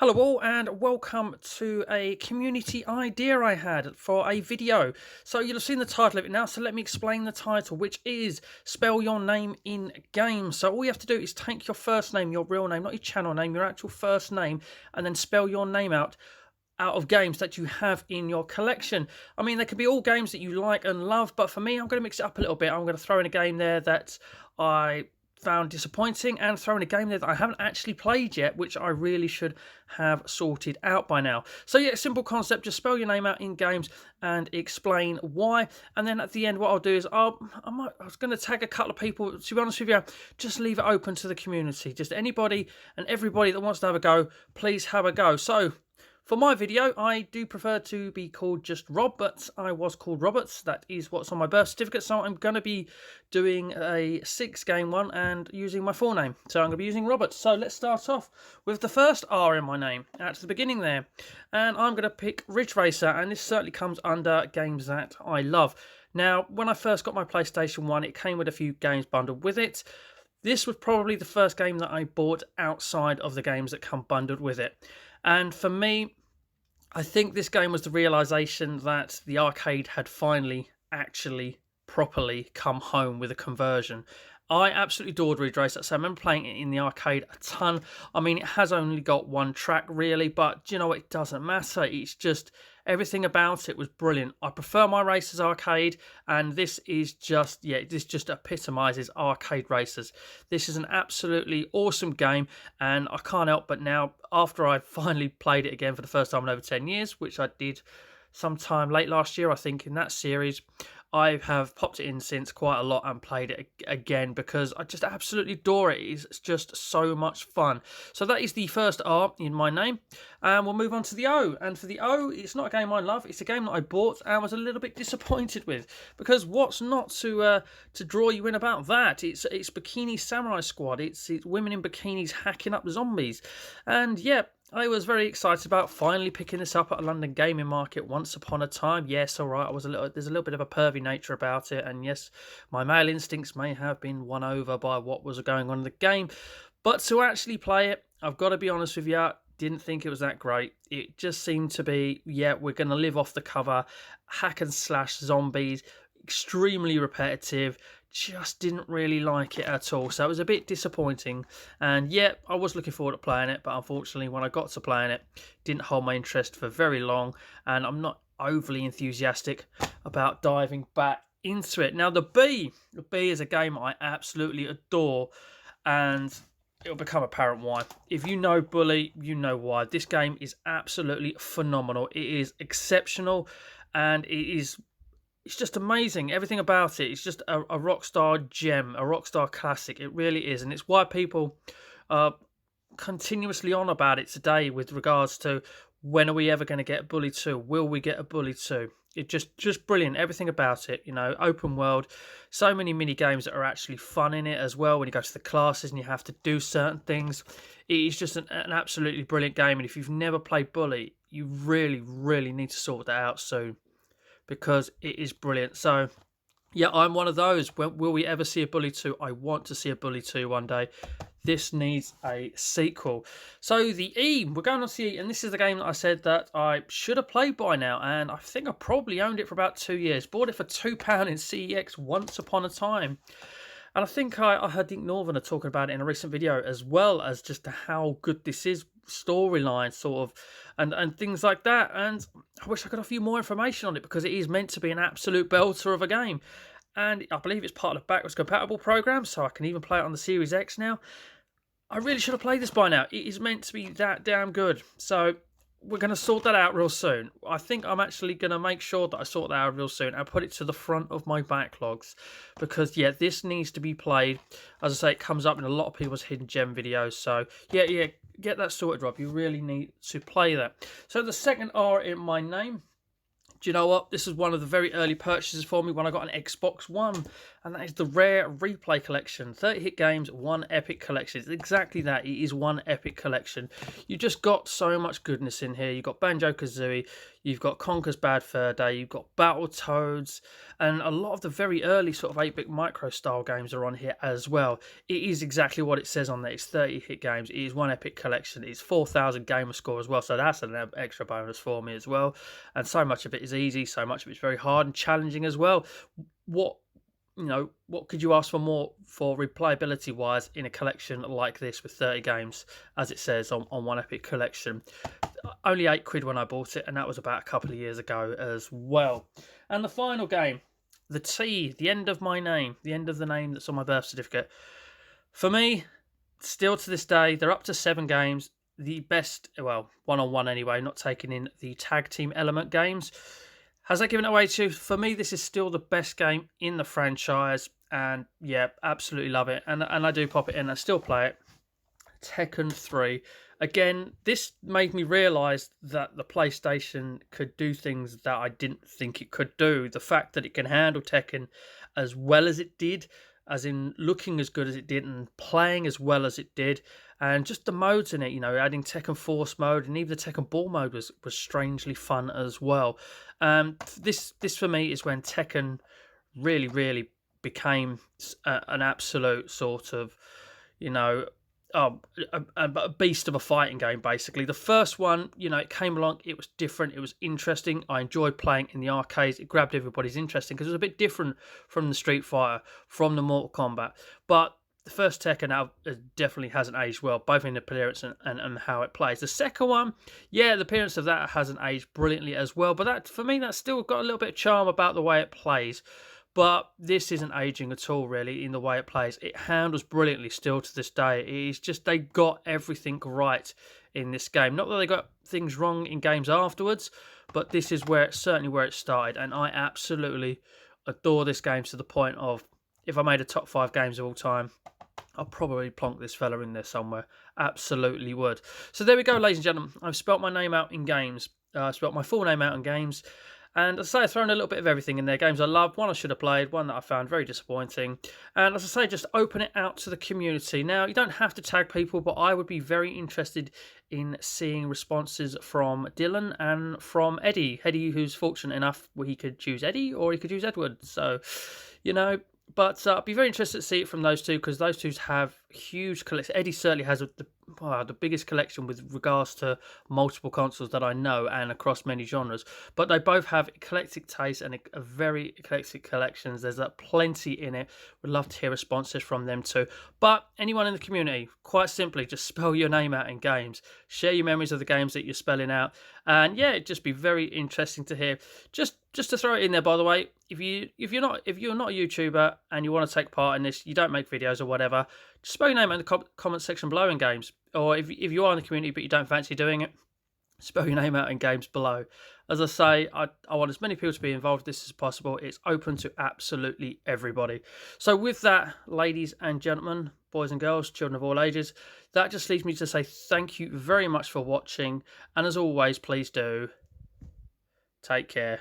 Hello all and welcome to a community idea I had for a video. So you'll have seen the title of it now, so let me explain the title, which is Spell Your Name in Game. So all you have to do is take your first name, your real name, not your channel name, your actual first name, and then spell your name out of games that you have in your collection. I mean, they could be all games that you like and love, but for me, I'm going to mix it up a little bit. I'm going to throw in a game there that I found disappointing and throw in a game there that I haven't actually played yet, which I really should have sorted out by now. So yeah, simple concept, just spell your name out in games and explain why. And then at the end, what I'll do is I was going to tag a couple of people. To be honest with you, just leave it open to the community. Just anybody and everybody that wants to have a go, please have a go. So for my video, I do prefer to be called just Rob, but I was called Roberts. That is what's on my birth certificate, so I'm going to be doing a 6-game one and using my full name. So I'm going to be using Roberts. So let's start off with the first R in my name at the beginning there. And I'm going to pick Ridge Racer, and this certainly comes under games that I love. Now, when I first got my PlayStation 1, it came with a few games bundled with it. This was probably the first game that I bought outside of the games that come bundled with it. And for me, I think this game was the realization that the arcade had finally actually properly come home with a conversion. I absolutely adored Ridge Racer, so I remember playing it in the arcade a ton. I mean, it has only got one track really, but you know, it doesn't matter. It's just, everything about it was brilliant. I prefer my Racers arcade, and this is just, yeah, this just epitomizes arcade racers. This is an absolutely awesome game, and I can't help but now, after I finally played it again for the first time in over 10 years, which I did sometime late last year, I think, in that series, I have popped it in since quite a lot and played it again because I just absolutely adore it. It's just so much fun. So that is the first R in my name. And we'll move on to the O. And for the O, it's not a game I love. It's a game that I bought and was a little bit disappointed with. Because what's not to draw you in about that? It's Bikini Samurai Squad. It's women in bikinis hacking up zombies. And yeah, I was very excited about finally picking this up at a London gaming market once upon a time. Yes, all right, there's a little bit of a pervy nature about it, and yes, my male instincts may have been won over by what was going on in the game. But to actually play it, I've got to be honest with you, didn't think it was that great. It just seemed to be, yeah, we're going to live off the cover, hack and slash zombies, extremely repetitive. Just didn't really like it at all, so it was a bit disappointing. And yeah, I was looking forward to playing it, but unfortunately when I got to playing it, didn't hold my interest for very long, and I'm not overly enthusiastic about diving back into it. Now the B is a game I absolutely adore, and it'll become apparent why. If you know Bully, you know why. This game is absolutely phenomenal. It is exceptional, and it's just amazing. Everything about it. It's just a Rockstar gem, a Rockstar classic. It really is. And it's why people are continuously on about it today with regards to when are we ever going to get a Bully 2? Will we get a Bully 2? It just brilliant. Everything about it, you know, open world. So many mini games that are actually fun in it as well. When you go to the classes and you have to do certain things. It is just an absolutely brilliant game. And if you've never played Bully, you really, really need to sort that out soon, because it is brilliant. So yeah, I'm one of those. Will we ever see a Bully 2? I want to see a Bully 2 one day. This needs a sequel. So the E, we're going on to the E, and this is the game that I said that I should have played by now, and I think I probably owned it for about 2 years. Bought it for £2 in CEX once upon a time. And I think I heard Dick Northerner talking about it in a recent video, as well as just how good this is, storyline sort of, and things like that. And I wish I could offer you more information on it, because it is meant to be an absolute belter of a game. And I believe it's part of the backwards compatible program, so I can even play it on the Series X now. I really should have played this by now. It is meant to be that damn good. So we're going to sort that out real soon. I think I'm actually going to make sure that I sort that out real soon and put it to the front of my backlogs, because yeah, this needs to be played. As I say, it comes up in a lot of people's hidden gem videos. So yeah, get that sorted, Rob. You really need to play that. So the second R in my name, Do you know what? This is one of the very early purchases for me when I got an Xbox One, and that is the Rare Replay Collection. 30 hit games, one epic collection. It's exactly that. It is one epic collection. You just got so much goodness in here. You've got Banjo-Kazooie, you've got Conker's Bad Fur Day, you've got Battletoads, and a lot of the very early sort of 8-bit micro style games are on here as well. It is exactly what it says on there. It's 30 hit games. It is one epic collection. It's 4,000 gamer score as well, so that's an extra bonus for me as well. And so much of it is easy, so much of it's very hard and challenging as well. What could you ask for more for replayability wise in a collection like this with 30 games, as it says on one epic collection? Only £8 when I bought it, and that was about a couple of years ago as well. And the final game, the T, the end of my name, the end of the name that's on my birth certificate. For me, still to this day, they're up to 7 games. The best, well, one-on-one anyway, not taking in the tag team element games. Has that given it away to you? For me, this is still the best game in the franchise, and yeah, absolutely love it. And I do pop it in, I still play it. Tekken 3. Again, this made me realise that the PlayStation could do things that I didn't think it could do. The fact that it can handle Tekken as well as it did, as in looking as good as it did and playing as well as it did, and just the modes in it, adding Tekken Force mode and even the Tekken Ball mode was strangely fun as well. This for me is when Tekken really became an absolute sort of, a beast of a fighting game, basically. The first one, it came along, it was different, it was interesting. I enjoyed playing in the arcades. It grabbed everybody's interest because it was a bit different from the Street Fighter, from the Mortal Kombat. But the first Tekken now definitely hasn't aged well, both in appearance and how it plays. The second one, yeah, the appearance of that hasn't aged brilliantly as well, but that, for me, that's still got a little bit of charm about the way it plays. But this isn't aging at all, really, in the way it plays. It handles brilliantly still to this day. It's just they got everything right in this game. Not that they got things wrong in games afterwards, but this is certainly where it started. And I absolutely adore this game to the point of, if I made a top 5 games of all time, I'll probably plonk this fella in there somewhere. Absolutely would. So there we go, ladies and gentlemen. I've spelt my name out in games. I've spelt my full name out in games. And as I say, I've thrown a little bit of everything in there. Games I love, one I should have played, one that I found very disappointing. And as I say, just open it out to the community. Now, you don't have to tag people, but I would be very interested in seeing responses from Dylan and from Eddie. Eddie, who's fortunate enough where he could choose Eddie or he could choose Edward. So, but I'd be very interested to see it from those two, because those two have huge collections. Eddie certainly has the biggest collection with regards to multiple consoles that I know and across many genres. But they both have eclectic taste and a very eclectic collections. There's plenty in it. Would love to hear responses from them too. But anyone in the community, quite simply, just spell your name out in games. Share your memories of the games that you're spelling out. And yeah, it'd just be very interesting to hear. Just to throw it in there, by the way, if you're not a YouTuber and you want to take part in this, you don't make videos or whatever, just spell your name in the comment section below in games. Or if you are in the community but you don't fancy doing it, spell your name out in games below. As I say, I want as many people to be involved with this as possible. It's open to absolutely everybody. So with that, ladies and gentlemen, boys and girls, children of all ages, that just leaves me to say thank you very much for watching. And as always, please do take care.